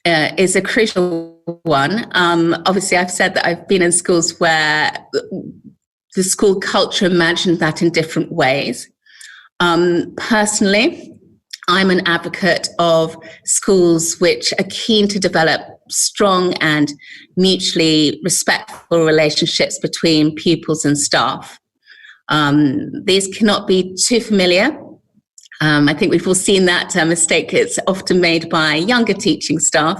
is a crucial one. Obviously, I've said that I've been in schools where the school culture imagined that in different ways. Personally, I'm an advocate of schools which are keen to develop strong and mutually respectful relationships between pupils and staff. These cannot be too familiar. I think we've all seen that mistake. It's often made by younger teaching staff.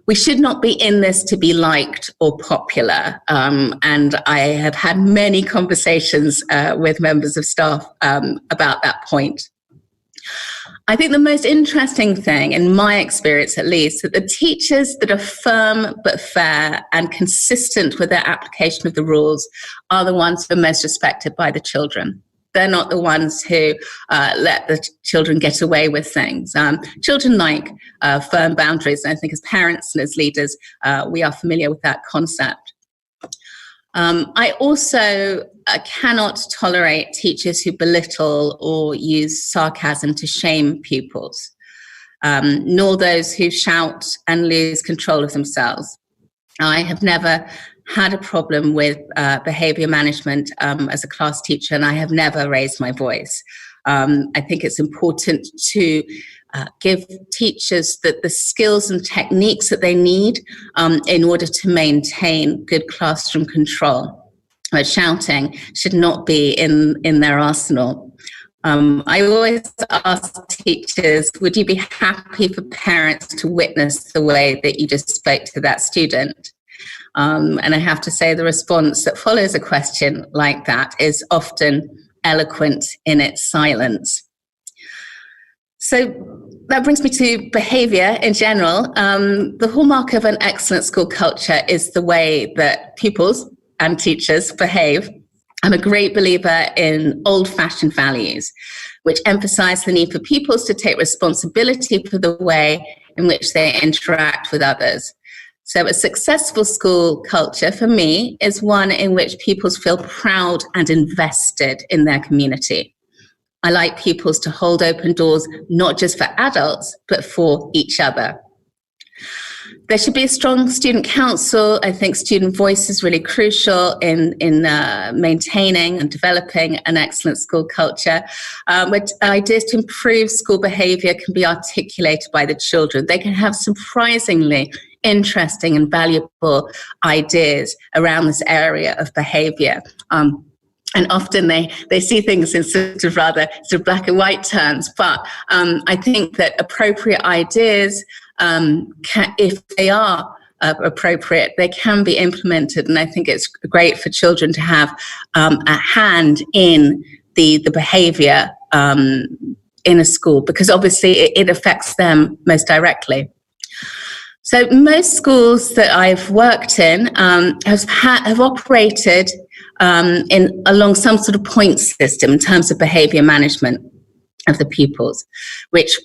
We should not be in this to be liked or popular. And I have had many conversations with members of staff about that point. I think the most interesting thing, in my experience at least, that the teachers that are firm but fair and consistent with their application of the rules are the ones who are most respected by the children. They're not the ones who let the children get away with things. Children like firm boundaries, and I think as parents and as leaders, we are familiar with that concept. I also cannot tolerate teachers who belittle or use sarcasm to shame pupils, nor those who shout and lose control of themselves. I have never had a problem with behaviour management as a class teacher, and I have never raised my voice. I think it's important to give teachers the skills and techniques that they need in order to maintain good classroom control. But shouting should not be in their arsenal. I always ask teachers, would you be happy for parents to witness the way that you just spoke to that student? And I have to say the response that follows a question like that is often eloquent in its silence. So that brings me to behaviour in general. The hallmark of an excellent school culture is the way that pupils and teachers behave. I'm a great believer in old-fashioned values, which emphasise the need for pupils to take responsibility for the way in which they interact with others. So a successful school culture for me is one in which pupils feel proud and invested in their community. I like pupils to hold open doors, not just for adults, but for each other. There should be a strong student council. I think student voice is really crucial in maintaining and developing an excellent school culture. With ideas to improve school behaviour can be articulated by the children. They can have surprisingly interesting and valuable ideas around this area of behaviour. And often they see things in sort of black and white terms. But I think that appropriate ideas, if they are appropriate, they can be implemented. And I think it's great for children to have a hand in the behaviour in a school, because obviously it affects them most directly. So most schools that I've worked in have operated along some sort of point system in terms of behaviour management of the pupils, which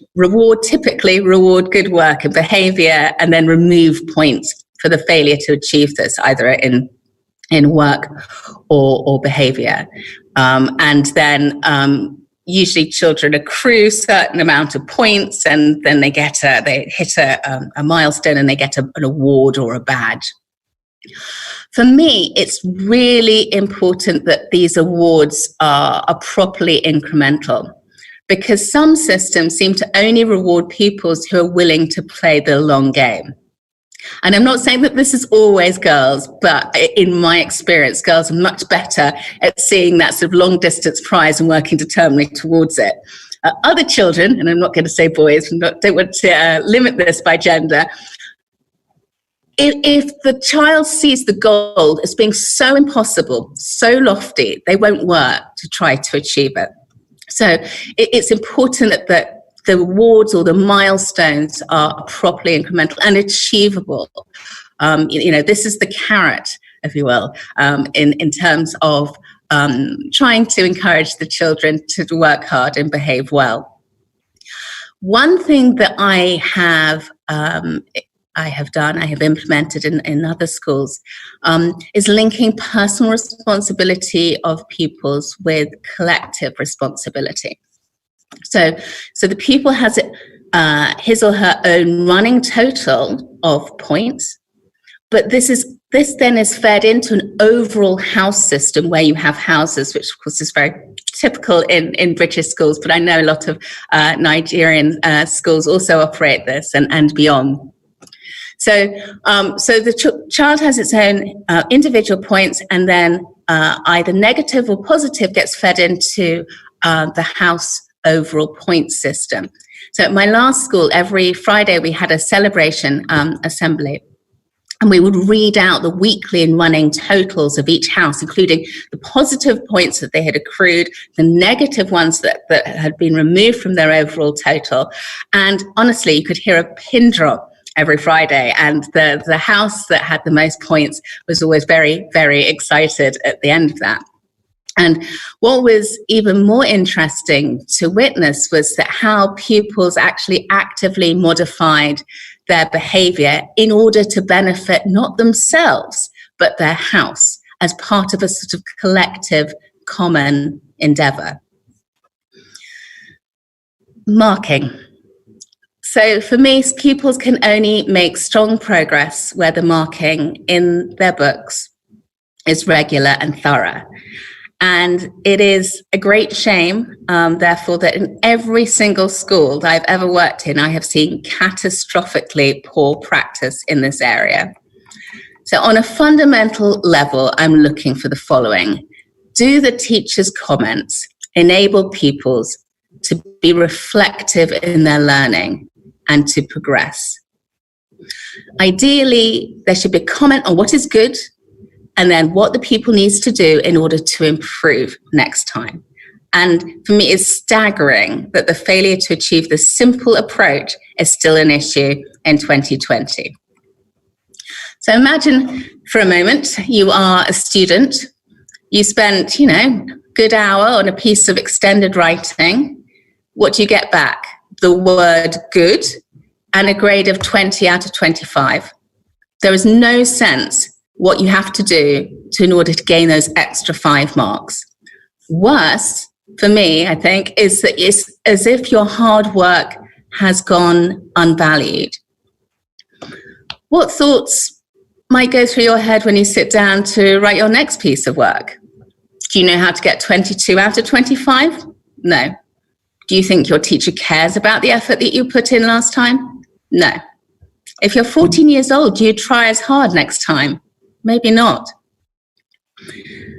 typically reward good work and behaviour and then remove points for the failure to achieve this, either in work or behaviour. And then usually children accrue a certain amount of points, and then they hit a milestone and they get an award or a badge. For me, it's really important that these awards are properly incremental, because some systems seem to only reward pupils who are willing to play the long game. And I'm not saying that this is always girls, but in my experience, girls are much better at seeing that sort of long distance prize and working determinedly towards it. Other children, and I'm not going to say boys, don't want to limit this by gender, if the child sees the goal as being so impossible, so lofty, they won't work to try to achieve it. So it's important that the awards or the milestones are properly incremental and achievable. This is the carrot, if you will, in terms of trying to encourage the children to work hard and behave well. One thing that I have implemented in other schools, is linking personal responsibility of pupils with collective responsibility. So the pupil has his or her own running total of points, but this then is fed into an overall house system where you have houses, which of course is very typical in British schools, but I know a lot of Nigerian schools also operate this and beyond. So the child has its own individual points, and then either negative or positive gets fed into the house overall point system. So at my last school, every Friday we had a celebration assembly, and we would read out the weekly and running totals of each house, including the positive points that they had accrued, the negative ones that had been removed from their overall total. And honestly, you could hear a pin drop every Friday, and the house that had the most points was always very, very excited at the end of that. And what was even more interesting to witness was that how pupils actually actively modified their behavior in order to benefit not themselves, but their house as part of a sort of collective common endeavor. Marking. So for me, pupils can only make strong progress where the marking in their books is regular and thorough. And it is a great shame, therefore, that in every single school that I've ever worked in, I have seen catastrophically poor practice in this area. So on a fundamental level, I'm looking for the following. Do the teacher's comments enable pupils to be reflective in their learning and to progress? Ideally, there should be a comment on what is good, and then what the pupil needs to do in order to improve next time. And for me, it's staggering that the failure to achieve this simple approach is still an issue in 2020. So imagine for a moment, you are a student, you spent, good hour on a piece of extended writing. What do you get back? The word good and a grade of 20 out of 25. There is no sense what you have to do in order to gain those extra 5 marks. Worse, for me, I think, is that it's as if your hard work has gone unvalued. What thoughts might go through your head when you sit down to write your next piece of work? Do you know how to get 22 out of 25? No. Do you think your teacher cares about the effort that you put in last time? No. If you're 14 years old, do you try as hard next time? Maybe not.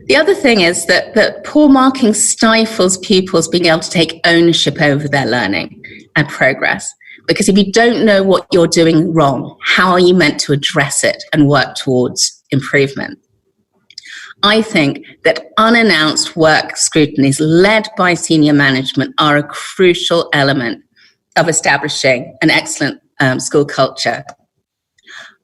The other thing is that poor marking stifles pupils being able to take ownership over their learning and progress. Because if you don't know what you're doing wrong, how are you meant to address it and work towards improvement? I think that unannounced work scrutinies led by senior management are a crucial element of establishing an excellent school culture.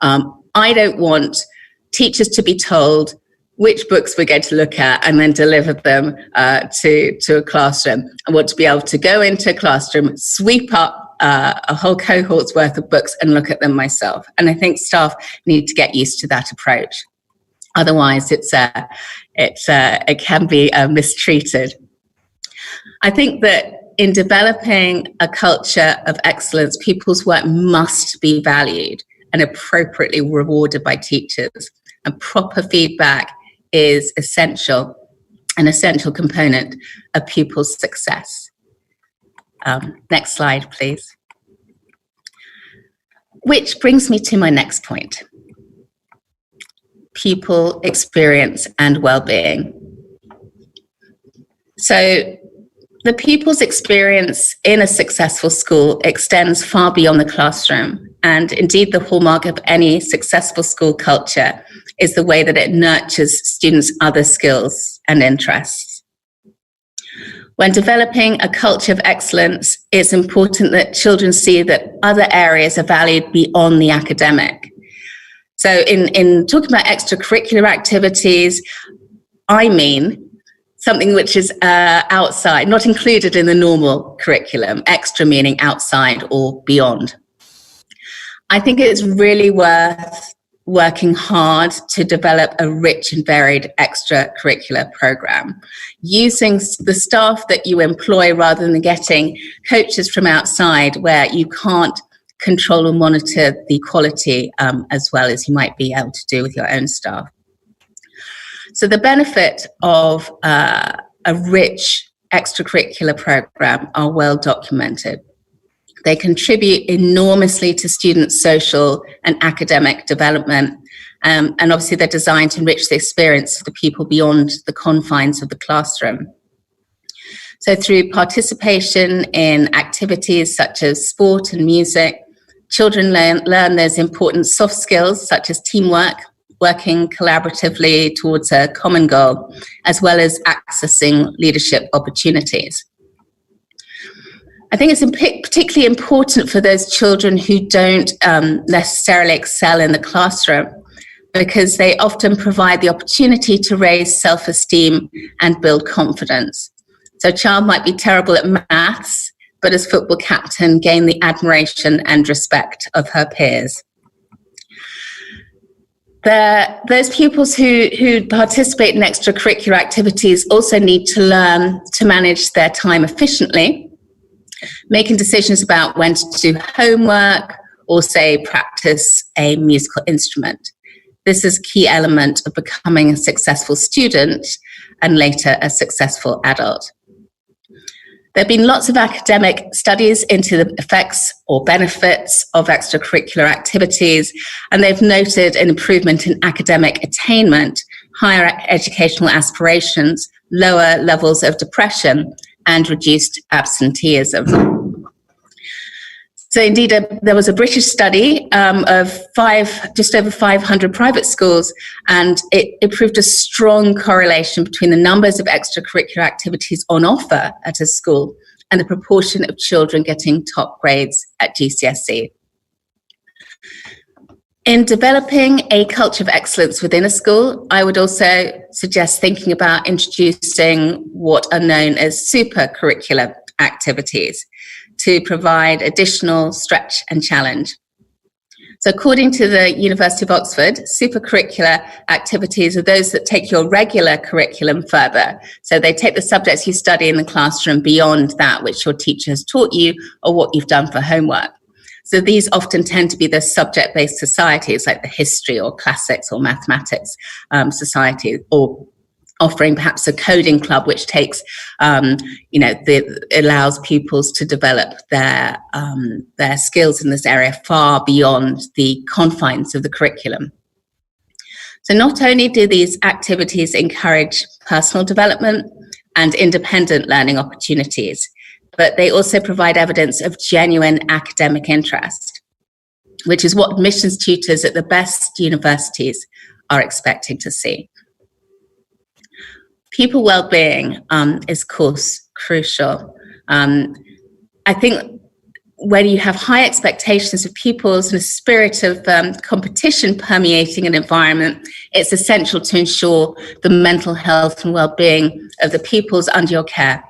I don't want teachers to be told which books we're going to look at and then deliver them to a classroom. I want to be able to go into a classroom, sweep up a whole cohort's worth of books and look at them myself. And I think staff need to get used to that approach. Otherwise, it can be mistreated. I think that in developing a culture of excellence, people's work must be valued and appropriately rewarded by teachers. And proper feedback is an essential component of pupils' success. Next slide, please. Which brings me to my next point. Pupil experience and well-being. So the pupil's experience in a successful school extends far beyond the classroom. And indeed, the hallmark of any successful school culture is the way that it nurtures students' other skills and interests. When developing a culture of excellence, it's important that children see that other areas are valued beyond the academic. So in talking about extracurricular activities, I mean something which is outside, not included in the normal curriculum, extra meaning outside or beyond. I think it's really worth working hard to develop a rich and varied extracurricular program, using the staff that you employ rather than getting coaches from outside where you can't control or monitor the quality as well as you might be able to do with your own staff. So the benefit of a rich extracurricular program are well documented. They contribute enormously to students' social and academic development, and obviously they're designed to enrich the experience of the people beyond the confines of the classroom. So through participation in activities such as sport and music, children learn those important soft skills such as teamwork, working collaboratively towards a common goal, as well as accessing leadership opportunities. I think it's particularly important for those children who don't necessarily excel in the classroom, because they often provide the opportunity to raise self-esteem and build confidence. So a child might be terrible at maths, but as football captain, gain the admiration and respect of her peers. Those pupils who participate in extracurricular activities also need to learn to manage their time efficiently, making decisions about when to do homework or, say, practice a musical instrument. This is a key element of becoming a successful student and later a successful adult. There have been lots of academic studies into the effects or benefits of extracurricular activities, and they've noted an improvement in academic attainment, higher educational aspirations, lower levels of depression, and reduced absenteeism. So indeed, there was a British study of just over 500 private schools, and it proved a strong correlation between the numbers of extracurricular activities on offer at a school and the proportion of children getting top grades at GCSE. In developing a culture of excellence within a school, I would also suggest thinking about introducing what are known as supercurricular activities to provide additional stretch and challenge. So according to the University of Oxford, supercurricular activities are those that take your regular curriculum further. So they take the subjects you study in the classroom beyond that which your teacher has taught you or what you've done for homework. So these often tend to be the subject-based societies like the history or classics or mathematics society, or offering perhaps a coding club which takes, allows pupils to develop their skills in this area far beyond the confines of the curriculum. So not only do these activities encourage personal development and independent learning opportunities, but they also provide evidence of genuine academic interest, which is what admissions tutors at the best universities are expecting to see. Pupil well-being is, of course, crucial. I think when you have high expectations of pupils and a spirit of competition permeating an environment, it's essential to ensure the mental health and well-being of the pupils under your care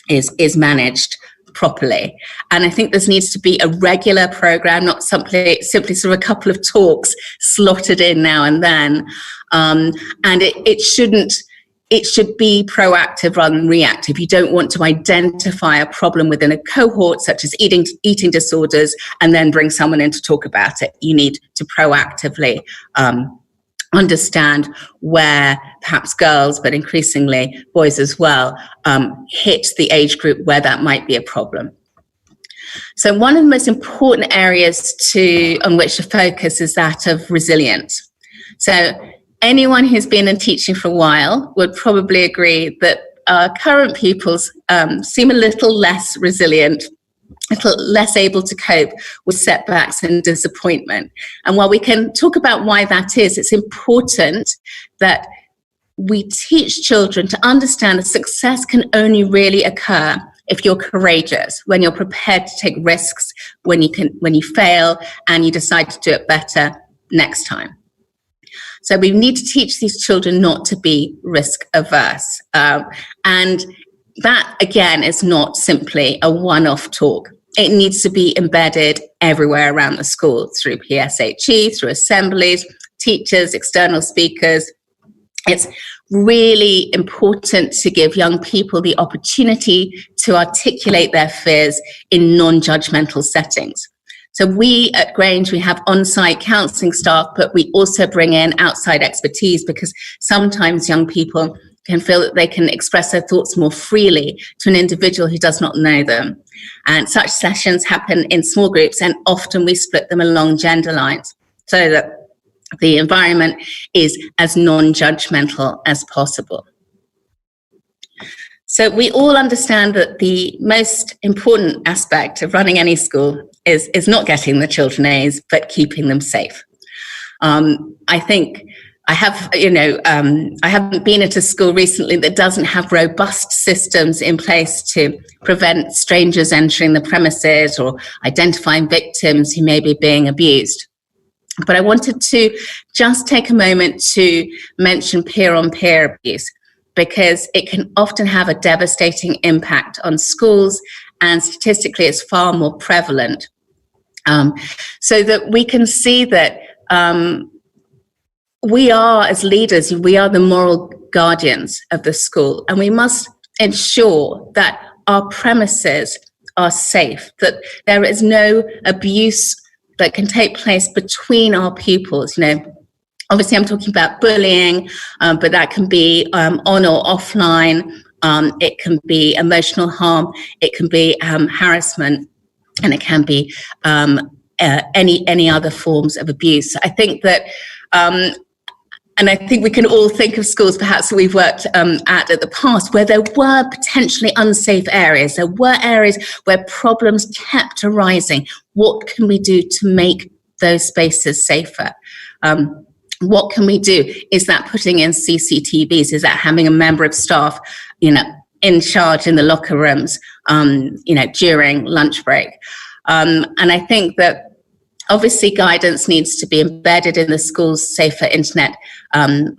is managed properly. And I think this needs to be a regular program, not simply sort of a couple of talks slotted in now and then. And it should be proactive rather than reactive. You don't want to identify a problem within a cohort, such as eating disorders, and then bring someone in to talk about it. You need to proactively understand where perhaps girls, but increasingly boys as well, hit the age group where that might be a problem. So one of the most important areas on which to focus is that of resilience. So anyone who's been in teaching for a while would probably agree that our current pupils seem a little less resilient, a little less able to cope with setbacks and disappointment. And while we can talk about why that is, it's important that we teach children to understand that success can only really occur if you're courageous, when you're prepared to take risks, when you fail and you decide to do it better next time. So we need to teach these children not to be risk averse. And that, again, is not simply a one-off talk. It needs to be embedded everywhere around the school, through PSHE, through assemblies, teachers, external speakers. It's really important to give young people the opportunity to articulate their fears in non-judgmental settings. So we at Grange, we have on-site counselling staff, but we also bring in outside expertise, because sometimes young people can feel that they can express their thoughts more freely to an individual who does not know them. And such sessions happen in small groups, and often we split them along gender lines so that the environment is as non-judgmental as possible. So we all understand that the most important aspect of running any school is not getting the children A's, but keeping them safe. I think I haven't been at a school recently that doesn't have robust systems in place to prevent strangers entering the premises or identifying victims who may be being abused. But I wanted to just take a moment to mention peer-on-peer abuse, because it can often have a devastating impact on schools, and statistically it's far more prevalent. So that we can see that we are, as leaders, we are the moral guardians of the school, and we must ensure that our premises are safe, that there is no abuse that can take place between our pupils. Obviously I'm talking about bullying, but that can be on or offline. It can be emotional harm, it can be harassment, and it can be any other forms of abuse. I think that, and I think we can all think of schools perhaps that we've worked at the past where there were potentially unsafe areas. There were areas where problems kept arising. What can we do to make those spaces safer? What can we do? Is that putting in CCTVs? Is that having a member of staff, in charge in the locker rooms, during lunch break? And I think that obviously guidance needs to be embedded in the school's safer internet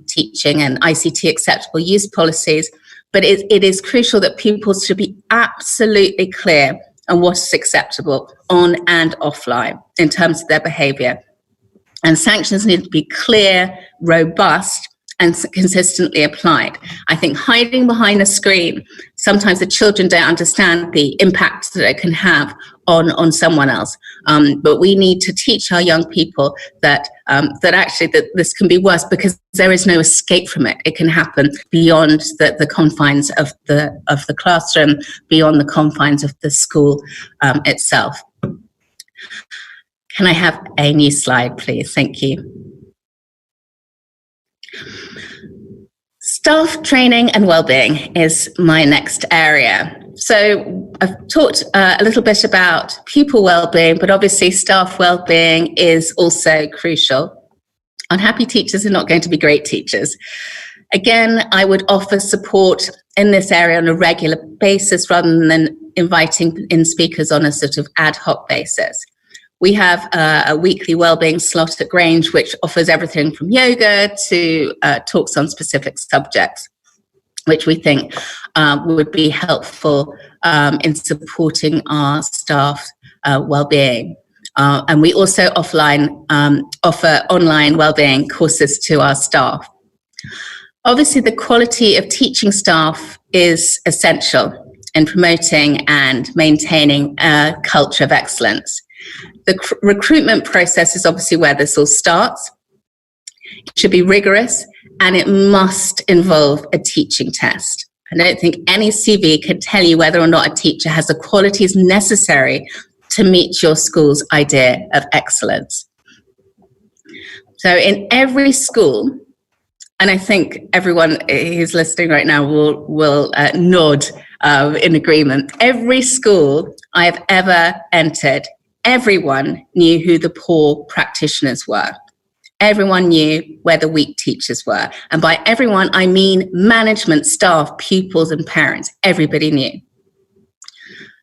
teaching and ICT acceptable use policies. But it is crucial that pupils should be absolutely clear on what is acceptable on and offline in terms of their behaviour. And sanctions need to be clear, robust, and consistently applied. I think hiding behind a screen, sometimes the children don't understand the impact that it can have on someone else. But we need to teach our young people that actually that this can be worse, because there is no escape from it. It can happen beyond the confines of the classroom, beyond the confines of the school itself. Can I have a new slide, please? Thank you. Staff training and wellbeing is my next area. So I've talked a little bit about pupil wellbeing, but obviously staff wellbeing is also crucial. Unhappy teachers are not going to be great teachers. Again, I would offer support in this area on a regular basis rather than inviting in speakers on a sort of ad hoc basis. We have a weekly wellbeing slot at Grange, which offers everything from yoga to talks on specific subjects, which we think would be helpful in supporting our staff wellbeing. And we also offer online wellbeing courses to our staff. Obviously, the quality of teaching staff is essential in promoting and maintaining a culture of excellence. The recruitment process is obviously where this all starts. It should be rigorous, and it must involve a teaching test. I don't think any CV can tell you whether or not a teacher has the qualities necessary to meet your school's idea of excellence. So in every school, and I think everyone who's listening right now will nod in agreement, every school I have ever entered, everyone knew who the poor practitioners were. Everyone knew where the weak teachers were. And by everyone, I mean management, staff, pupils, and parents. Everybody knew.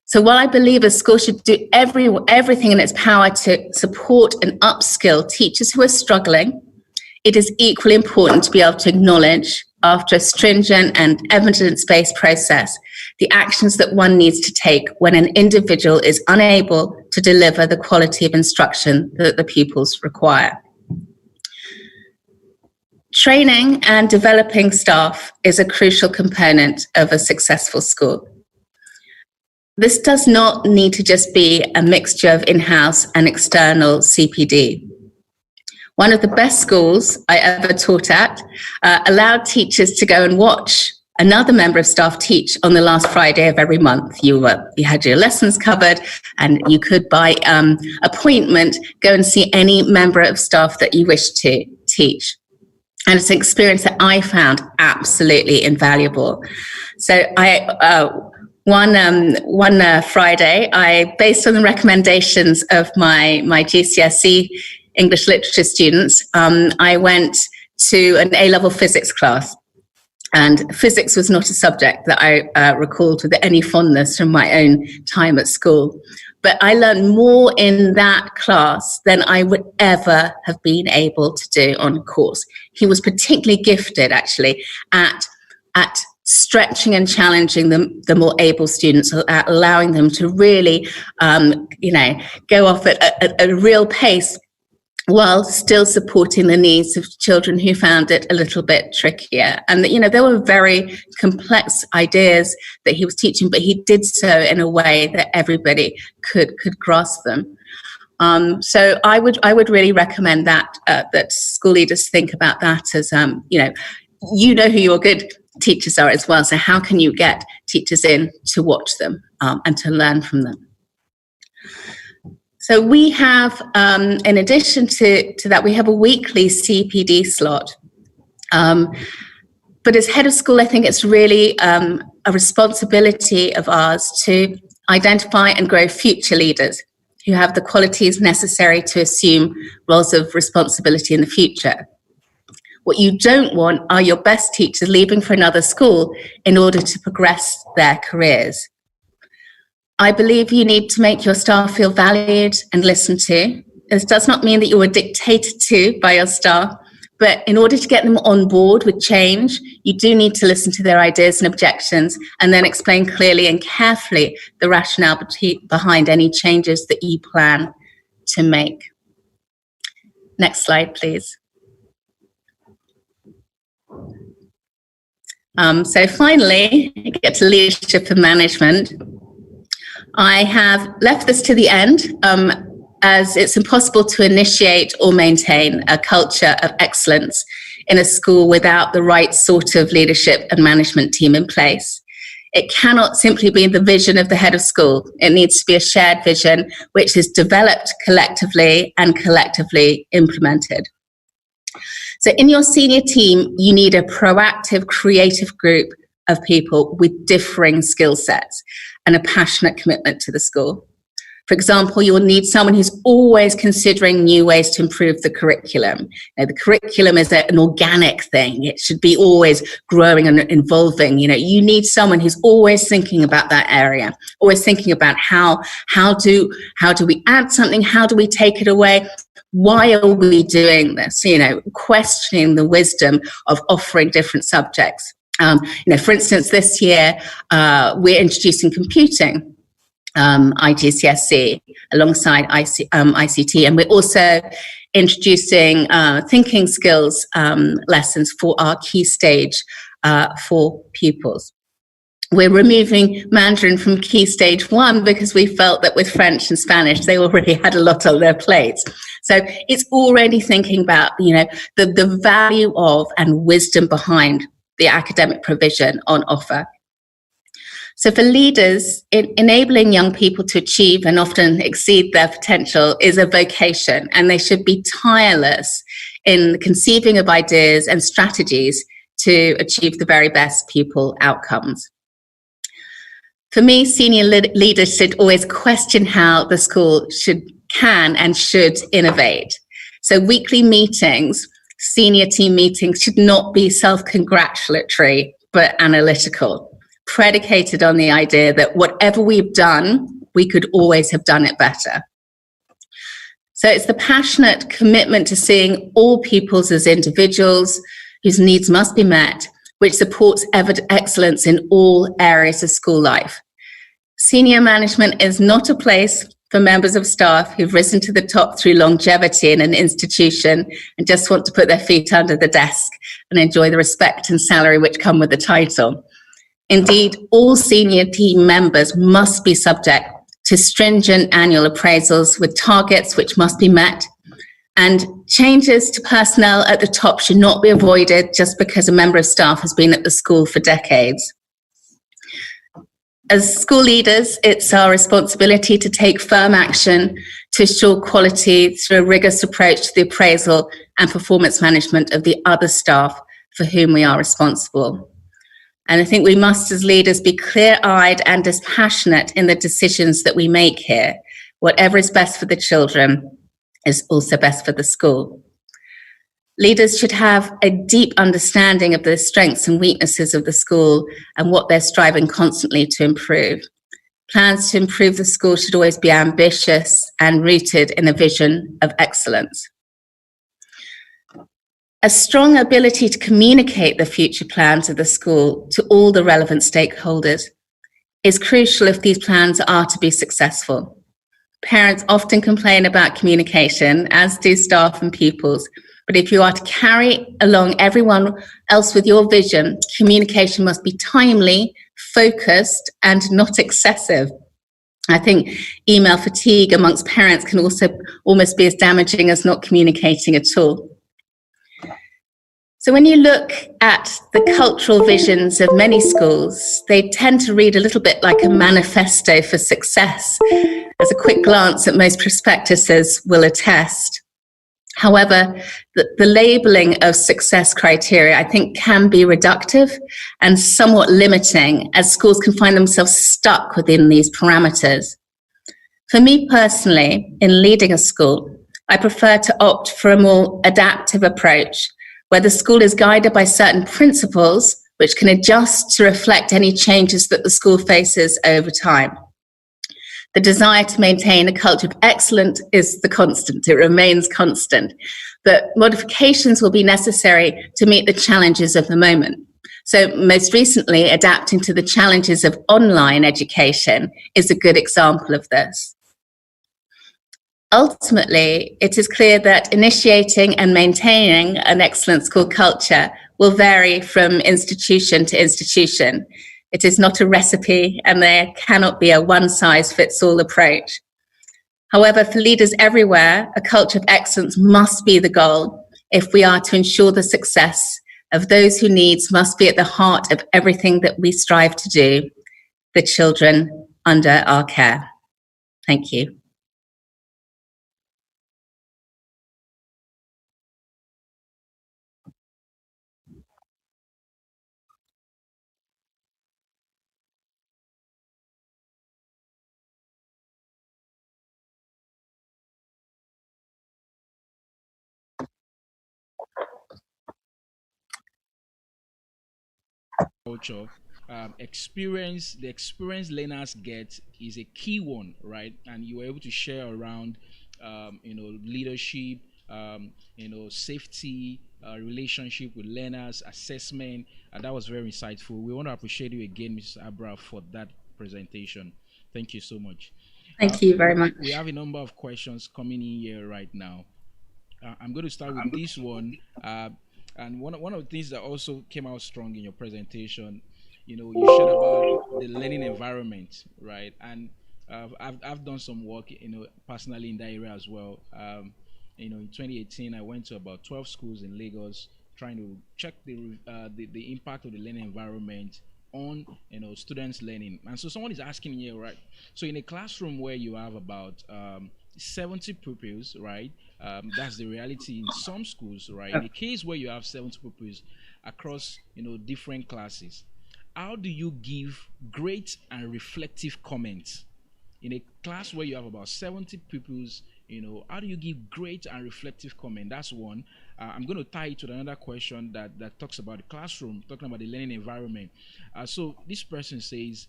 So while I believe a school should do everything in its power to support and upskill teachers who are struggling, it is equally important to be able to acknowledge, after a stringent and evidence-based process, the actions that one needs to take when an individual is unable to deliver the quality of instruction that the pupils require. Training and developing staff is a crucial component of a successful school. This does not need to just be a mixture of in-house and external CPD. One of the best schools I ever taught at allowed teachers to go and watch another member of staff teach on the last Friday of every month. You had your lessons covered, and you could, by appointment, go and see any member of staff that you wish to teach. And it's an experience that I found absolutely invaluable. So one Friday, based on the recommendations of my GCSE English Literature students, I went to an A-level physics class. And physics was not a subject that I recalled with any fondness from my own time at school. But I learned more in that class than I would ever have been able to do on a course. He was particularly gifted, actually, at stretching and challenging the more able students, allowing them to really, go off at a real pace, while still supporting the needs of children who found it a little bit trickier. And, there were very complex ideas that he was teaching, but he did so in a way that everybody could grasp them. So I would really recommend that school leaders think about that as, who your good teachers are as well. So how can you get teachers in to watch them and to learn from them? So we have, in addition to that, we have a weekly CPD slot. But as head of school, I think it's really a responsibility of ours to identify and grow future leaders who have the qualities necessary to assume roles of responsibility in the future. What you don't want are your best teachers leaving for another school in order to progress their careers. I believe you need to make your staff feel valued and listened to. This does not mean that you are dictated to by your staff, but in order to get them on board with change, you do need to listen to their ideas and objections and then explain clearly and carefully the rationale behind any changes that you plan to make. Next slide, please. So finally, I get to leadership and management. I have left this to the end, as it's impossible to initiate or maintain a culture of excellence in a school without the right sort of leadership and management team in place. It cannot simply be the vision of the head of school. It needs to be a shared vision which is developed collectively and collectively implemented. So in your senior team, you need a proactive, creative group of people with differing skill sets and a passionate commitment to the school. For example, you will need someone who's always considering new ways to improve the curriculum. The curriculum is an organic thing. It should be always growing and evolving. You need someone who's always thinking about that area, always thinking about how do we add something? How do we take it away? Why are we doing this? Questioning the wisdom of offering different subjects. For instance, this year, we're introducing computing, IGCSE, alongside ICT, and we're also introducing thinking skills lessons for our key stage for pupils. We're removing Mandarin from Key Stage 1 because we felt that with French and Spanish, they already had a lot on their plates. So it's already thinking about, the value of and wisdom behind the academic provision on offer. So for leaders, enabling young people to achieve and often exceed their potential is a vocation, and they should be tireless in conceiving of ideas and strategies to achieve the very best pupil outcomes. For me, senior leaders should always question how the school can and should innovate. So weekly meetings, senior team meetings, should not be self-congratulatory, but analytical, predicated on the idea that whatever we've done, we could always have done it better. So it's the passionate commitment to seeing all pupils as individuals whose needs must be met, which supports excellence in all areas of school life. Senior management is not a place for members of staff who've risen to the top through longevity in an institution and just want to put their feet under the desk and enjoy the respect and salary which come with the title. Indeed, all senior team members must be subject to stringent annual appraisals with targets which must be met, and changes to personnel at the top should not be avoided just because a member of staff has been at the school for decades. As school leaders, it's our responsibility to take firm action to ensure quality through a rigorous approach to the appraisal and performance management of the other staff for whom we are responsible. And I think we must, as leaders, be clear-eyed and dispassionate in the decisions that we make here. Whatever is best for the children is also best for the school. Leaders should have a deep understanding of the strengths and weaknesses of the school and what they're striving constantly to improve. Plans to improve the school should always be ambitious and rooted in a vision of excellence. A strong ability to communicate the future plans of the school to all the relevant stakeholders is crucial if these plans are to be successful. Parents often complain about communication, as do staff and pupils. But if you are to carry along everyone else with your vision, communication must be timely, focused, and not excessive. I think email fatigue amongst parents can also almost be as damaging as not communicating at all. So when you look at the cultural visions of many schools, they tend to read a little bit like a manifesto for success, as a quick glance at most prospectuses will attest. However, the labelling of success criteria, I think, can be reductive and somewhat limiting, as schools can find themselves stuck within these parameters. For me personally, in leading a school, I prefer to opt for a more adaptive approach, where the school is guided by certain principles which can adjust to reflect any changes that the school faces over time. The desire to maintain a culture of excellence is the constant. It remains constant. But modifications will be necessary to meet the challenges of the moment. So most recently, adapting to the challenges of online education is a good example of this. Ultimately, it is clear that initiating and maintaining an excellent school culture will vary from institution to institution. It is not a recipe, and there cannot be a one-size-fits-all approach. However, for leaders everywhere, a culture of excellence must be the goal if we are to ensure the success of those whose needs must be at the heart of everything that we strive to do, the children under our care. Thank you. Culture, the experience learners get is a key one, right? And you were able to share around leadership, safety, relationship with learners, assessment, and that was very insightful. We want to appreciate you again, Mrs. Abra, for that presentation. Thank you so much. Thank you very much. We have a number of questions coming in here right now. I'm going to start with this one. And one of the things that also came out strong in your presentation, you shared about the learning environment, right? And I've done some work, personally in that area as well. In 2018, I went to about 12 schools in Lagos, trying to check the impact of the learning environment on students learning. And so someone is asking here, right? So in a classroom where you have about 70 pupils, right? That's the reality in some schools, right? In a case where you have 70 pupils across, different classes, how do you give great and reflective comments? In a class where you have about 70 pupils, how do you give great and reflective comment? That's one. I'm going to tie it to another question that talks about the classroom, talking about the learning environment. So this person says,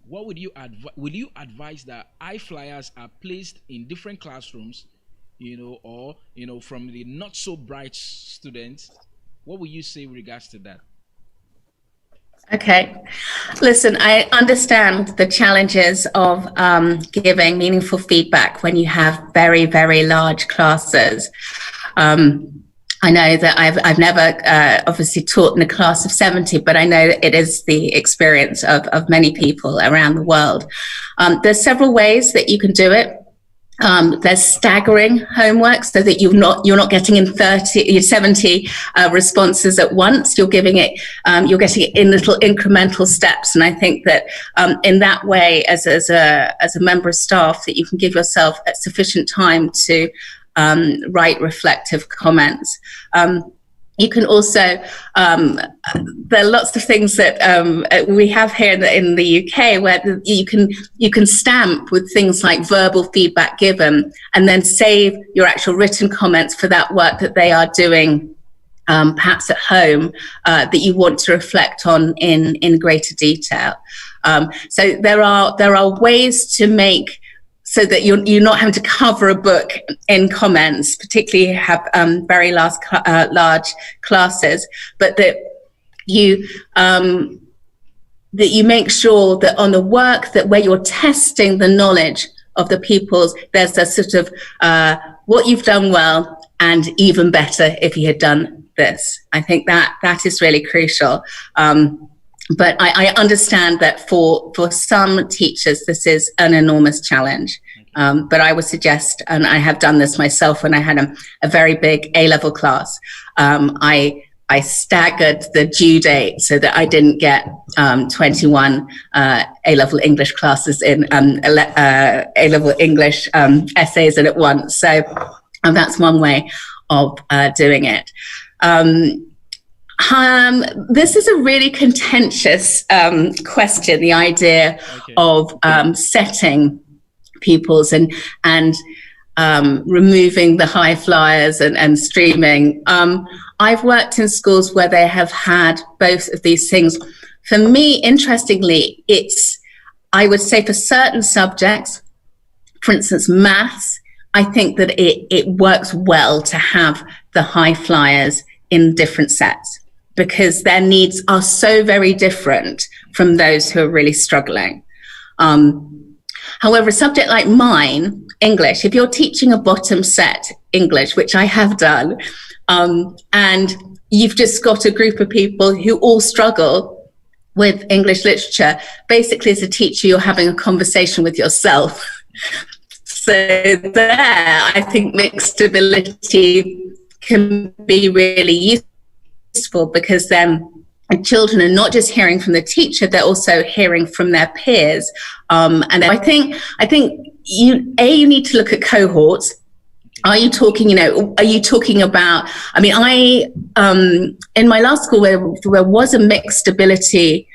what would you advise that eye flyers are placed in different classrooms, or from the not so bright students? What would you say with regards to that? Okay. Listen, I understand the challenges of giving meaningful feedback when you have very, very large classes. I know that I've never obviously taught in a class of 70, but I know that it is the experience of many people around the world. There's several ways that you can do it. There's staggering homework so that you're not getting in 70 responses at once. You're getting it in little incremental steps. And I think that in that way, as a member of staff, that you can give yourself sufficient time to write reflective comments. You can also, there are lots of things that we have here in the UK where you can stamp with things like verbal feedback given, and then save your actual written comments for that work that they are doing, perhaps at home, that you want to reflect on in greater detail. So there are ways to make so that you're not having to cover a book in comments, particularly have very large classes, but that you make sure that on the work that where you're testing the knowledge of the pupils, there's a sort of what you've done well and even better if you had done this. I think that is really crucial. But I understand that for some teachers, this is an enormous challenge. But I would suggest, and I have done this myself when I had a very big A-level class, I staggered the due date so that I didn't get 21 A-level English classes in A-level English essays in at once. So that's one way of doing it. This is a really contentious question, the idea of setting pupils and removing the high flyers and streaming. I've worked in schools where they have had both of these things. For me, interestingly, I would say for certain subjects, for instance, maths, I think that it works well to have the high flyers in different sets, because their needs are so very different from those who are really struggling. However, a subject like mine, English, if you're teaching a bottom set English, which I have done, and you've just got a group of people who all struggle with English literature, basically as a teacher, you're having a conversation with yourself. So there, I think mixed ability can be really useful, because then children are not just hearing from the teacher, they're also hearing from their peers. And I think you need to look at cohorts. Are you talking about, in my last school where was a mixed ability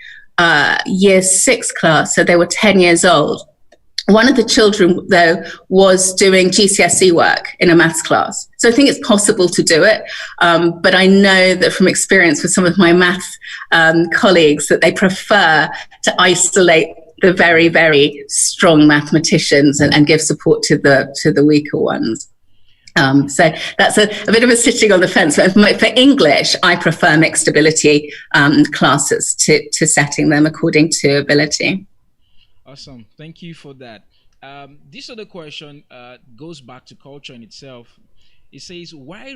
year 6 class, so they were 10 years old. One of the children, though, was doing GCSE work in a maths class. So I think it's possible to do it. But I know that from experience with some of my maths colleagues that they prefer to isolate the very, very strong mathematicians and give support to the weaker ones. So that's a bit of a sitting on the fence. But for English, I prefer mixed ability classes to setting them according to ability. Awesome. Thank you for that. This other question goes back to culture in itself. It says, why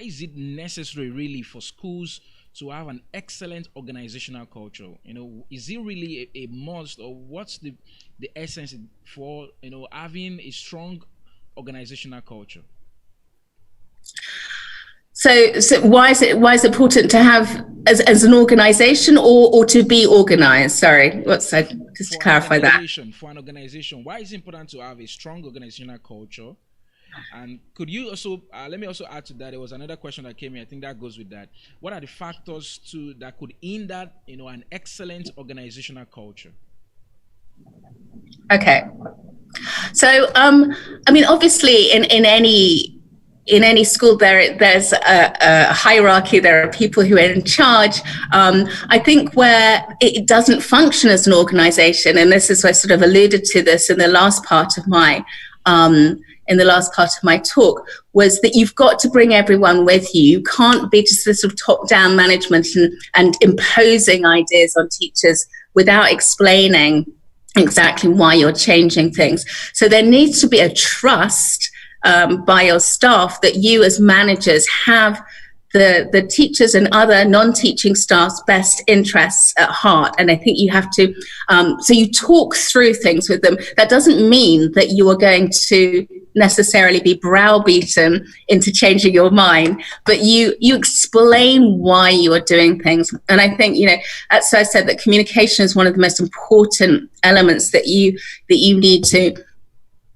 is it necessary really for schools to have an excellent organizational culture? Is it really a must, or what's the essence for having a strong organizational culture? So why is it important to have as an organization or to be organized? Sorry, just to clarify that. For an organization, why is it important to have a strong organizational culture? And could you also let me also add to that? There was another question that came in. I think that goes with that. What are the factors that could hinder an excellent organizational culture? Okay. So obviously in any school, there's a hierarchy. There are people who are in charge. I think where it doesn't function as an organization, and this is where I sort of alluded to this in the last part of my in the last part of my talk was that you've got to bring everyone with you. You can't be just this sort of top-down management and imposing ideas on teachers without explaining exactly why you're changing things. So there needs to be a trust by your staff that you as managers have the teachers and other non-teaching staff's best interests at heart. And I think you have to, so you talk through things with them. That doesn't mean that you are going to necessarily be browbeaten into changing your mind, but you explain why you are doing things. And I think, so I said that communication is one of the most important elements that you need to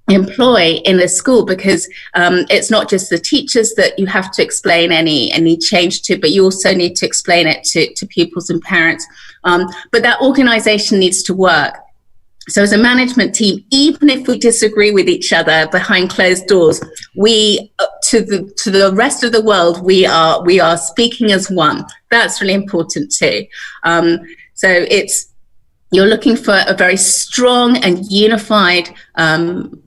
employ in a school, because it's not just the teachers that you have to explain any change to, but you also need to explain it to pupils and parents. But that organization needs to work. So as a management team, even if we disagree with each other behind closed doors, we to the rest of the world, we are speaking as one. That's really important too. So you're looking for a very strong and unified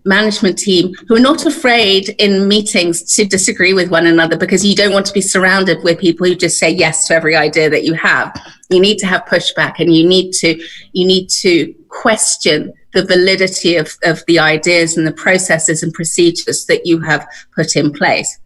management team who are not afraid in meetings to disagree with one another, because you don't want to be surrounded with people who just say yes to every idea that you have. You need to have pushback, and you need to question the validity of the ideas and the processes and procedures that you have put in place.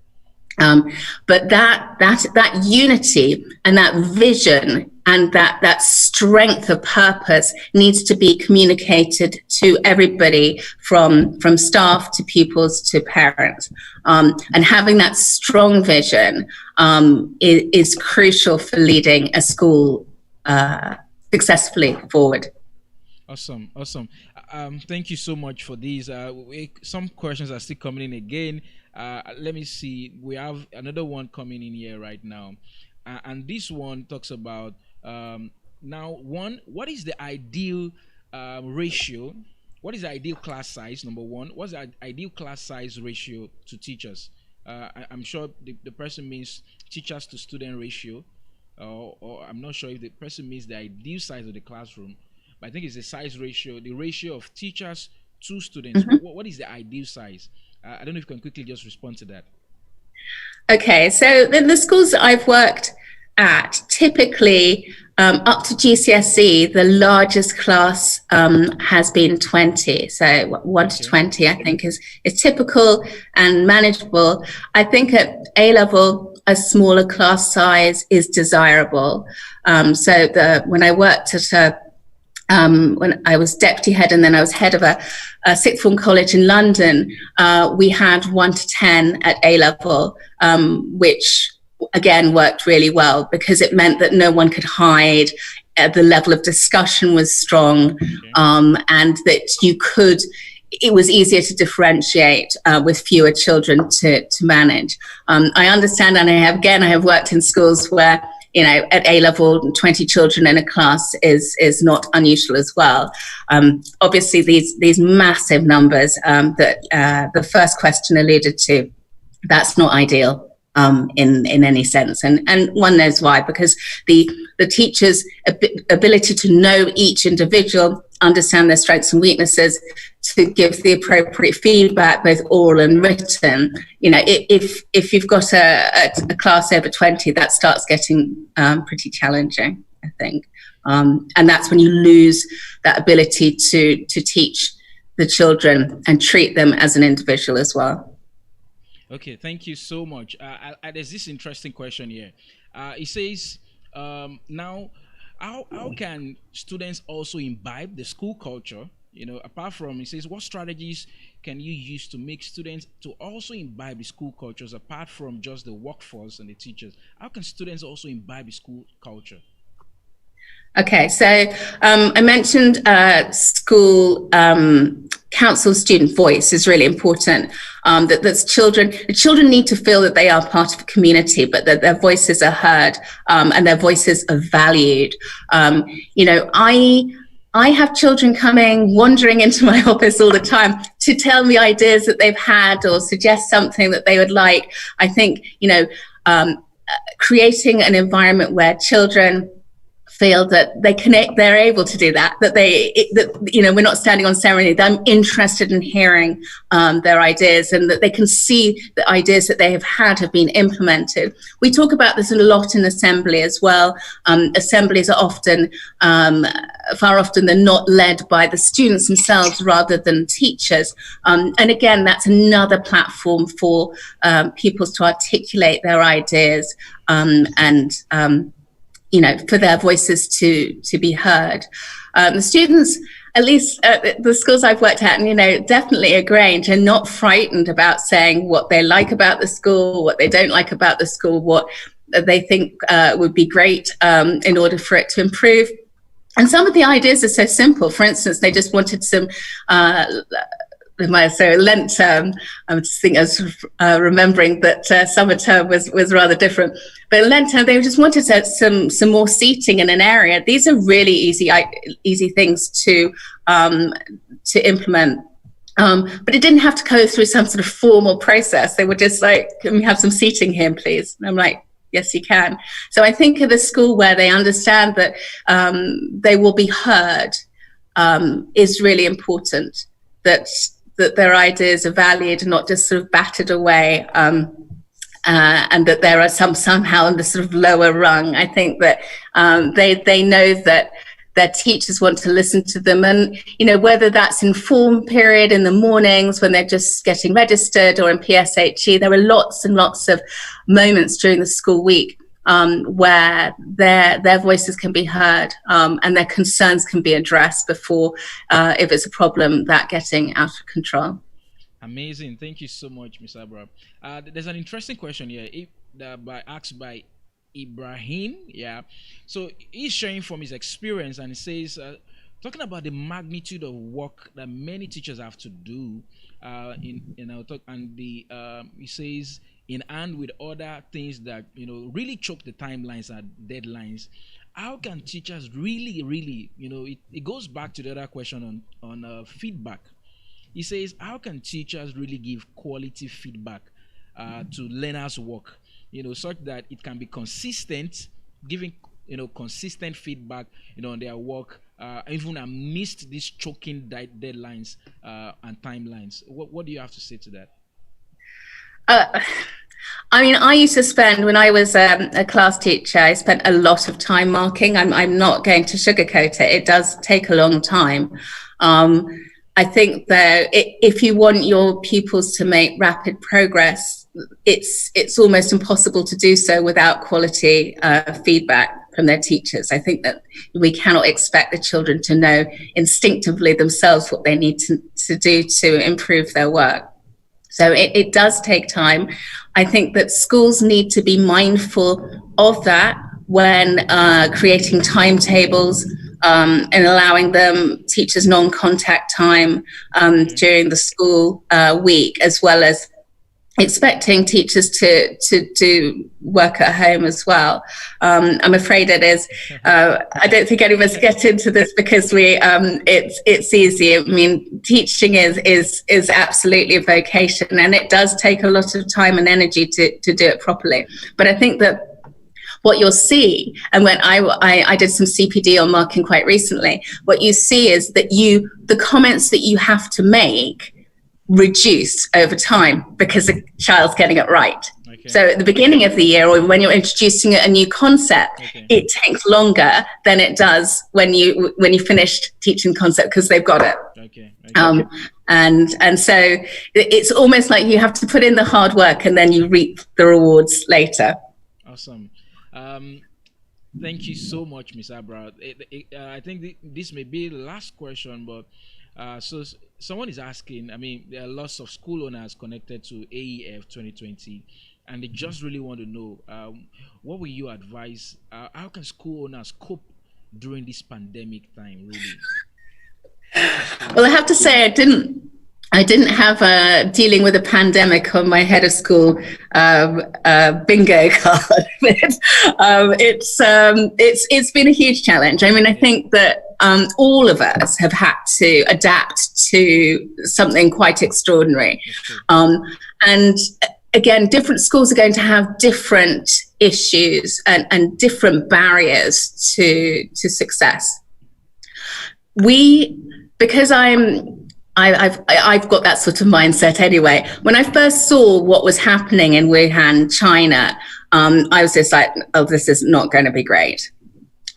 But that unity and that vision and that strength of purpose needs to be communicated to everybody, from staff to pupils to parents. And having that strong vision is crucial for leading a school successfly forward. Awesome. Thank you so much for these. Some questions are still coming in again. Let me see. We have another one coming in here right now. And this one talks about, what is the ideal ratio? What is the ideal class size, number one? What's the ideal class size ratio to teachers? I'm sure the person means teachers to student ratio, or I'm not sure if the person means the ideal size of the classroom. But I think it's the size ratio, the ratio of teachers to students. Mm-hmm. What is the ideal size? I don't know if you can quickly just respond to that. Okay, so the schools I've worked at, typically up to GCSE, the largest class has been 20. So 1 to 20, I think, is typical and manageable. I think at A-level, a smaller class size is desirable. When I worked at when I was deputy head and then I was head of a sixth form college in London, we had 1 to 10 at A-level, which again worked really well because it meant that no one could hide. The level of discussion was strong, and that it was easier to differentiate with fewer children to manage. I understand, and I have worked in schools where, at A-level, 20 children in a class is not unusual as well. Obviously, these massive numbers that the first question alluded to, that's not ideal in any sense. And one knows why, because the teacher's ability to know each individual, understand their strengths and weaknesses, to give the appropriate feedback, both oral and written. If you've got a class over 20, that starts getting pretty challenging, I think. And that's when you lose that ability to teach the children and treat them as an individual as well. Okay, thank you so much. There's this interesting question here. It says, now, how can students also imbibe the school culture? Apart from, it says, what strategies can you use to make students to also imbibe the school cultures apart from just the workforce and the teachers? How can students also imbibe the school culture? Okay, so I mentioned school council student voice is really important. That children need to feel that they are part of a community, but that their voices are heard and their voices are valued. I have children wandering into my office all the time to tell me ideas that they've had or suggest something that they would like. I think, creating an environment where children feel that they're able to do that, we're not standing on ceremony. I'm interested in hearing their ideas, and that they can see the ideas that they have been implemented. We talk about this a lot in assembly as well. Assemblies are often, far often, they're not led by the students themselves rather than teachers. And again, that's another platform for pupils to articulate their ideas and for their voices to be heard. The students, at least at the schools I've worked at, and definitely at Grange, are not frightened about saying what they like about the school, what they don't like about the school, what they think would be great in order for it to improve. And some of the ideas are so simple. For instance, they just wanted some Lent term. I was remembering that summer term was rather different, but Lent term they just wanted some more seating in an area. These are really easy things to implement, but it didn't have to go through some sort of formal process. They were just like, "Can we have some seating here, please?" And I'm like, "Yes, you can." So I think of a school where they understand that they will be heard is really important. That their ideas are valued and not just sort of battered away, and that there are somehow in the sort of lower rung. I think that they know that their teachers want to listen to them, and whether that's in form period in the mornings when they're just getting registered, or in PSHE, there are lots and lots of moments during the school week where their voices can be heard, and their concerns can be addressed before, if it's a problem, that getting out of control. Amazing. Thank you so much, Ms. Abra. There's an interesting question here asked by Ibrahim. Yeah. So he's sharing from his experience, and he says, talking about the magnitude of work that many teachers have to do in our talk, and he says, in hand with other things that really choke the timelines and deadlines. How can teachers really it goes back to the other question on feedback. He says, how can teachers really give quality feedback to learners' work, such that it can be consistent, giving consistent feedback on their work, even amidst these choking deadlines and timelines. What do you have to say to that? I used to spend, when I was a class teacher, I spent a lot of time marking. I'm not going to sugarcoat it. It does take a long time. I think that if you want your pupils to make rapid progress, it's almost impossible to do so without quality feedback from their teachers. I think that we cannot expect the children to know instinctively themselves what they need to do to improve their work. So it does take time. I think that schools need to be mindful of that when creating timetables and allowing them teachers non-contact time during the school week, as well as expecting teachers to do work at home as well. I'm afraid it is. I don't think any of us get into this because it's easy. I mean, teaching is absolutely a vocation, and it does take a lot of time and energy to do it properly. But I think that what you'll see, and when I did some CPD on marking quite recently, what you see is that the comments that you have to make reduce over time because the child's getting it right. Okay. So at the beginning of the year, or when you're introducing a new concept, it takes longer than it does when you finished teaching the concept because they've got it. Okay. And so it's almost like you have to put in the hard work and then you reap the rewards later. Awesome. Thank you so much, Ms. Abra. I think this may be the last question, but so someone is asking, I mean, there are lots of school owners connected to AEF 2020, and they just really want to know, what will you advise? How can school owners cope during this pandemic time, really? Well, I have to say, I didn't have dealing with a pandemic on my head of school bingo card. It's been a huge challenge. I mean, I think that all of us have had to adapt to something quite extraordinary. And again, different schools are going to have different issues and different barriers to success. Because I've got that sort of mindset anyway. When I first saw what was happening in Wuhan, China, I was just like, oh, this is not going to be great.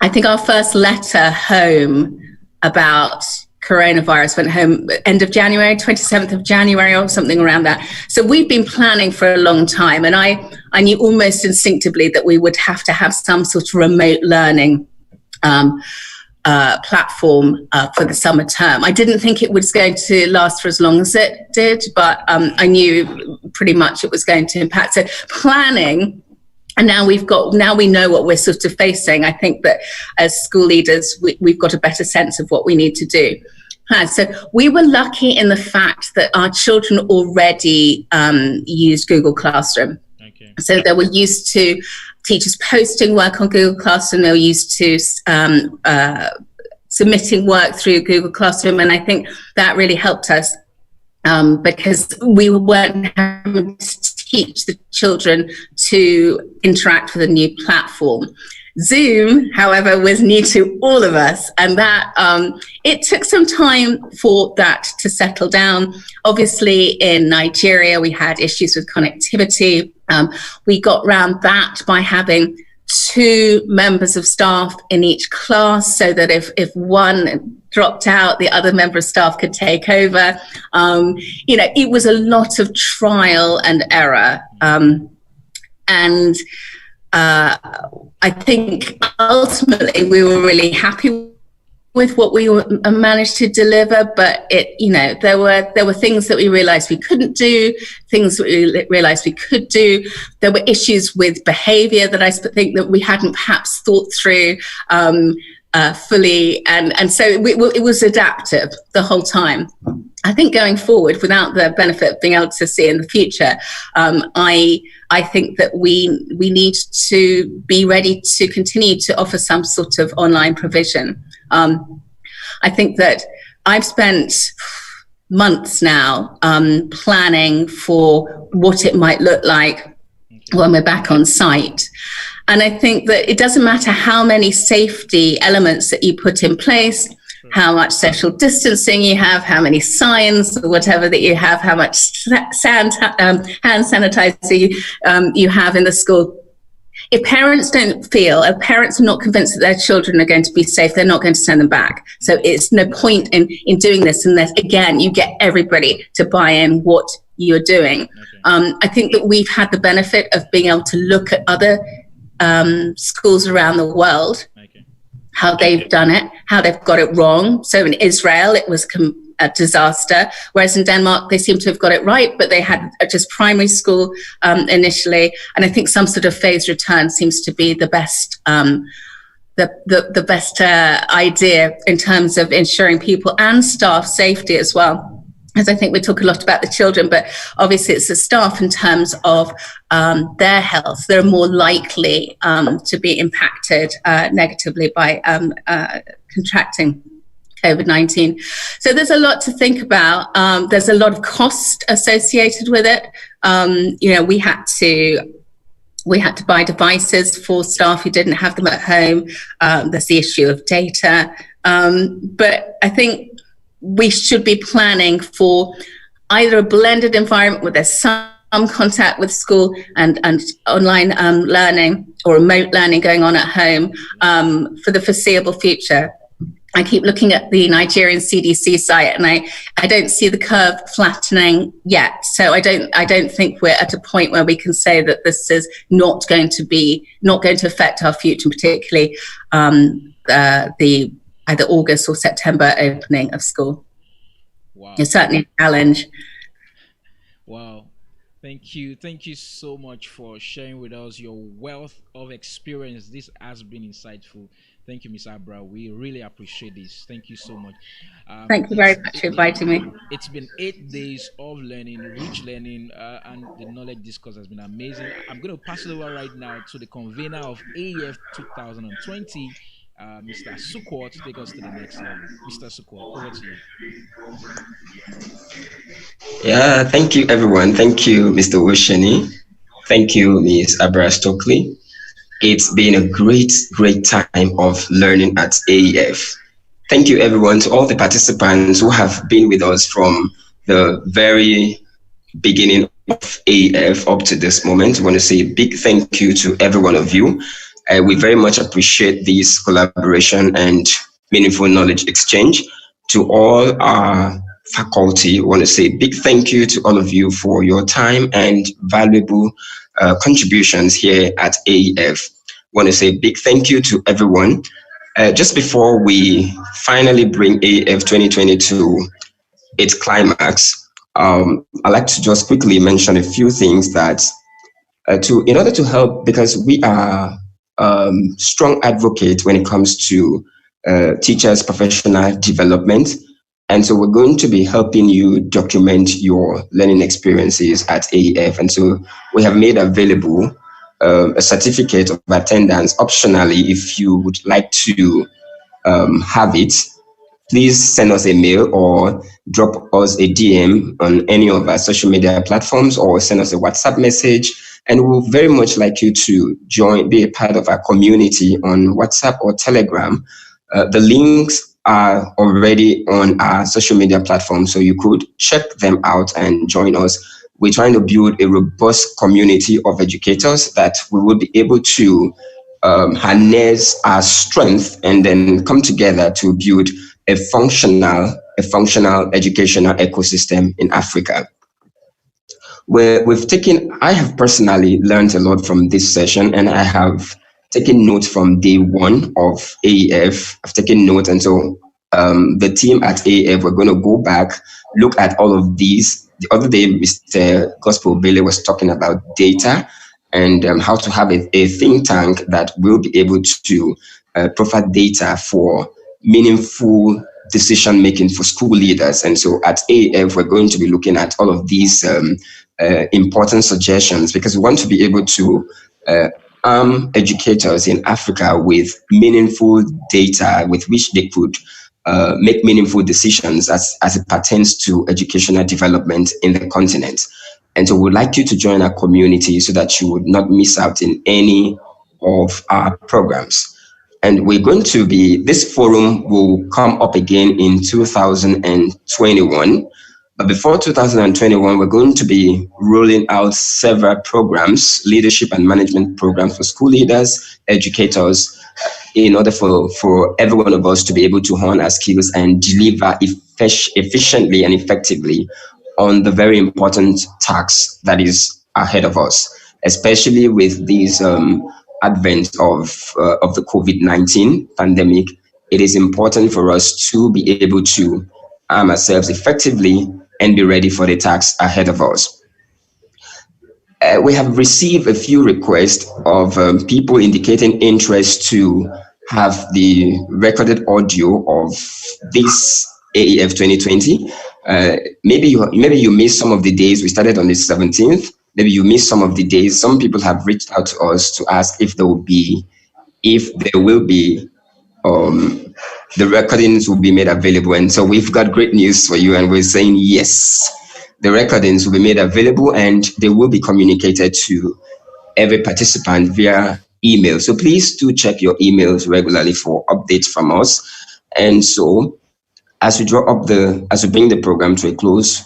I think our first letter home about coronavirus went home end of January, 27th of January or something around that. So we've been planning for a long time. And I knew almost instinctively that we would have to have some sort of remote learning platform for the summer term. I didn't think it was going to last for as long as it did, but I knew pretty much it was going to impact. So planning. And now we know what we're sort of facing. I think that as school leaders, we've got a better sense of what we need to do. So we were lucky in the fact that our children already used Google Classroom. Okay. So they were used to teachers posting work on Google Classroom. They were used to submitting work through Google Classroom. And I think that really helped us because we weren't having to teach the children to interact with a new platform. Zoom, however, was new to all of us, and that it took some time for that to settle down. Obviously, in Nigeria, we had issues with connectivity. We got around that by having 2 members of staff in each class, so that if one dropped out, the other member of staff could take over. It was a lot of trial and error. I think ultimately we were really happy with what we managed to deliver, but there were things that we realized we couldn't do, things that we realized we could do. There were issues with behavior that I think that we hadn't perhaps thought through fully, and so it was adaptive the whole time. I think going forward, without the benefit of being able to see in the future, I think that we need to be ready to continue to offer some sort of online provision. I think that I've spent months now planning for what it might look like when we're back on site. And I think that it doesn't matter how many safety elements that you put in place, how much social distancing you have, how many signs or whatever that you have, how much hand sanitizer you have in the school. If parents are not convinced that their children are going to be safe, they're not going to send them back. So it's no point in doing this unless, again, you get everybody to buy in what you're doing. Okay. I think that we've had the benefit of being able to look at other schools around the world, how they've done it, how they've got it wrong. So in Israel, it was a disaster, whereas in Denmark, they seem to have got it right, but they had just primary school initially. And I think some sort of phased return seems to be the best the best idea in terms of ensuring people and staff safety as well. As I think we talk a lot about the children, but obviously it's the staff in terms of their health. They're more likely to be impacted negatively by contracting COVID-19. So there's a lot to think about. There's a lot of cost associated with it. We had to buy devices for staff who didn't have them at home. There's the issue of data. But I think we should be planning for either a blended environment where there's some contact with school and online learning or remote learning going on at home for the foreseeable future. I keep looking at the Nigerian CDC site, and I don't see the curve flattening yet. So I don't think we're at a point where we can say that this is not going to affect our future, particularly the either August or September opening of school. Wow. It's certainly a challenge. Wow. Thank you. Thank you so much for sharing with us your wealth of experience. This has been insightful. Thank you, Ms. Abra. We really appreciate this. Thank you so much. Thank you very much for inviting me. It's been 8 days of learning, rich learning, and the knowledge discourse has been amazing. I'm going to pass it over right now to the convener of AEF 2020, Mr. Sukwat, to take us to the next level. Mr. Sukwat, over to you. Yeah, thank you, everyone. Thank you, Mr. Wosheni. Thank you, Ms. Abra Stoakley. It's been a great time of learning at AEF. Thank you, everyone, to all the participants who have been with us from the very beginning of AEF up to this moment. I want to say a big thank you to every one of you. We very much appreciate this collaboration and meaningful knowledge exchange. To all our faculty, I want to say a big thank you to all of you for your time and valuable contributions here at AEF. I want to say a big thank you to everyone. Just before we finally bring AEF 2022 its climax, I'd like to just quickly mention a few things that in order to help, because we are strong advocates when it comes to teachers' professional development. And so we're going to be helping you document your learning experiences at AEF. And so we have made available a certificate of attendance optionally if you would like to have it. Please send us a mail or drop us a DM on any of our social media platforms or send us a WhatsApp message. And we'll very much like you to be a part of our community on WhatsApp or Telegram. The links are already on our social media platforms, so you could check them out and join us. We're trying to build a robust community of educators that we will be able to harness our strength and then come together to build a functional educational ecosystem in Africa. I have personally learned a lot from this session, and I have taken notes from day one of AEF. I've taken notes, and so the team at AEF, we're going to go back, look at all of these. The other day, Mr. Gospel Bailey was talking about data and how to have a think tank that will be able to provide data for meaningful decision making for school leaders. And so at AEF, we're going to be looking at all of these important suggestions, because we want to be able to arm educators in Africa with meaningful data with which they could make meaningful decisions as it pertains to educational development in the continent. And so we'd like you to join our community so that you would not miss out in any of our programs. And this forum will come up again in 2021. But before 2021, we're going to be rolling out several programs, leadership and management programs for school leaders, educators, in order for every one of us to be able to hone our skills and deliver efficiently and effectively on the very important task that is ahead of us, especially with these advent of the COVID-19 pandemic. It is important for us to be able to arm ourselves effectively and be ready for the tasks ahead of us. We have received a few requests of people indicating interest to have the recorded audio of this AEF 2020. Maybe you missed some of the days. We started on the 17th. Maybe you missed some of the days. Some people have reached out to us to ask if there will be the recordings will be made available. And so we've got great news for you, and we're saying yes. The recordings will be made available and they will be communicated to every participant via email. So please do check your emails regularly for updates from us. And so as we bring the program to a close,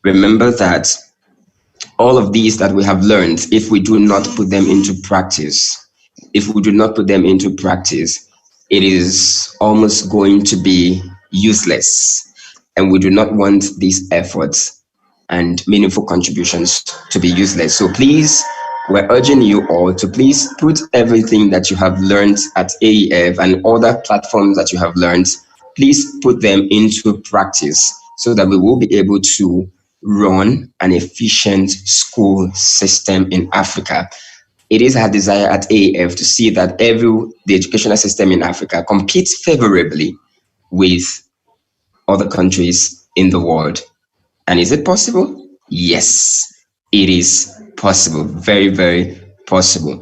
remember that all of these that we have learned, if we do not put them into practice, it is almost going to be useless. And we do not want these efforts and meaningful contributions to be useless. So please, we're urging you all to please put everything that you have learned at AEF and other platforms that you have learned, please put them into practice so that we will be able to run an efficient school system in Africa. It is our desire at AEF to see that the educational system in Africa competes favorably with other countries in the world. And is it possible? Yes, it is possible. Very, very possible.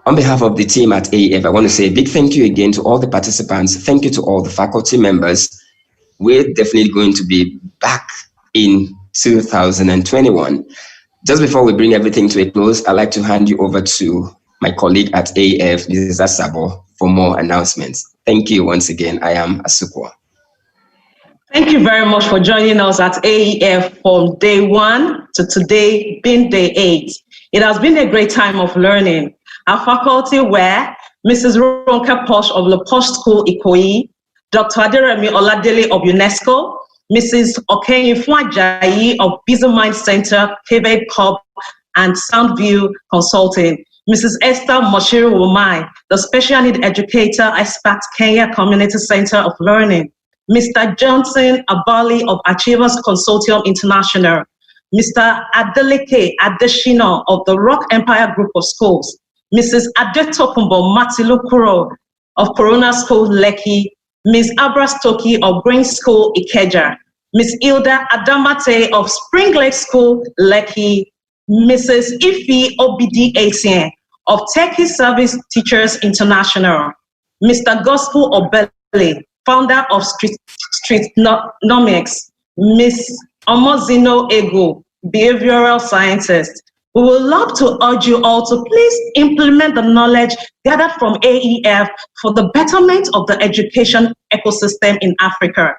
On behalf of the team at AEF, I want to say a big thank you again to all the participants. Thank you to all the faculty members. We're definitely going to be back in 2021. Just before we bring everything to a close, I'd like to hand you over to my colleague at AEF, Mrs. Asabo, for more announcements. Thank you once again. I am Asukwa. Thank you very much for joining us at AEF from day 1 to today being day 8. It has been a great time of learning. Our faculty were Mrs. Ronka Posh of La Posh School, Ikoyi, Dr. Aderemi Oladele of UNESCO, Mrs. Okenyifu Ajayi of Busy Mind Center, Quebec Hub, and Soundview Consulting, Mrs. Esther Moshiru Womai, the Special Need Educator, Expert Kenya Community Center of Learning, Mr. Johnson Abali of Achievers Consortium International, Mr. Adeleke Adeshina of the Rock Empire Group of Schools, Mrs. Adetokumbo Matilukuro of Corona School, Lekki, Ms. Abra Stoakley of Grange School, Ikeja, Ms. Hilda Adamate of Spring Lake School, Lekki, Mrs. Ife Obidi Atien of Techie Service Teachers International, Mr. Gospel Obele, founder of Streetnomics, Ms. Omozino Ego, behavioral scientist. We would love to urge you all to please implement the knowledge gathered from AEF for the betterment of the education ecosystem in Africa.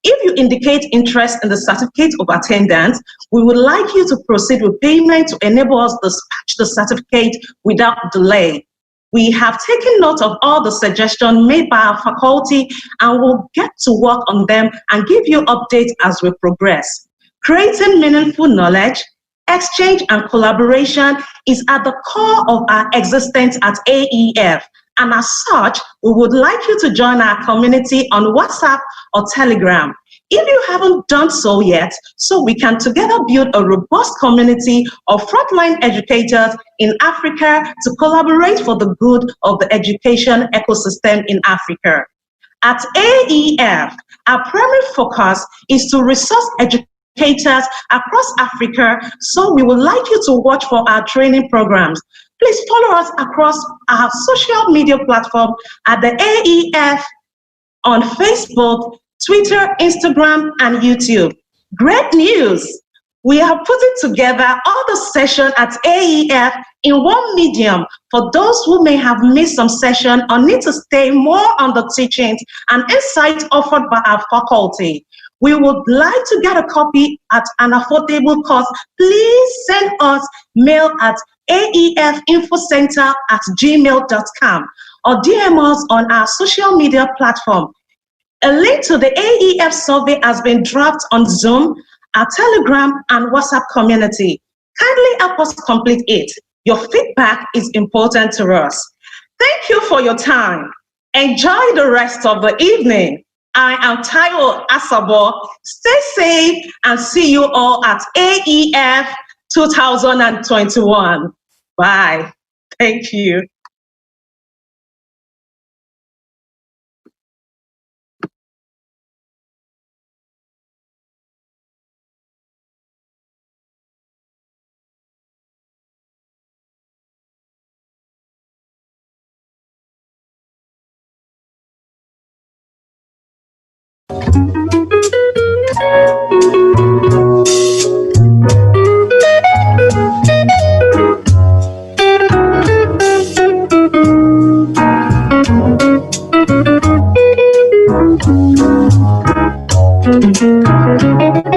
If you indicate interest in the certificate of attendance, we would like you to proceed with payment to enable us to dispatch the certificate without delay. We have taken note of all the suggestions made by our faculty and will get to work on them and give you updates as we progress. Creating meaningful knowledge, exchange and collaboration is at the core of our existence at AEF. And as such, we would like you to join our community on WhatsApp or Telegram. If you haven't done so yet, so we can together build a robust community of frontline educators in Africa to collaborate for the good of the education ecosystem in Africa. At AEF, our primary focus is to resource educators across Africa, so we would like you to watch for our training programs. Please follow us across our social media platform at the AEF on Facebook, Twitter, Instagram, and YouTube. Great news! We have put it together all the sessions at AEF in one medium for those who may have missed some session or need to stay more on the teachings and insights offered by our faculty. We would like to get a copy at an affordable cost. Please send us mail at aefinfocenter@gmail.com or DM us on our social media platform. A link to the AEF survey has been dropped on Zoom, our Telegram, and WhatsApp community. Kindly help us complete it. Your feedback is important to us. Thank you for your time. Enjoy the rest of the evening. I am Taiwo Asabo. Stay safe and see you all at AEF 2021. Bye. Thank you. Thank you.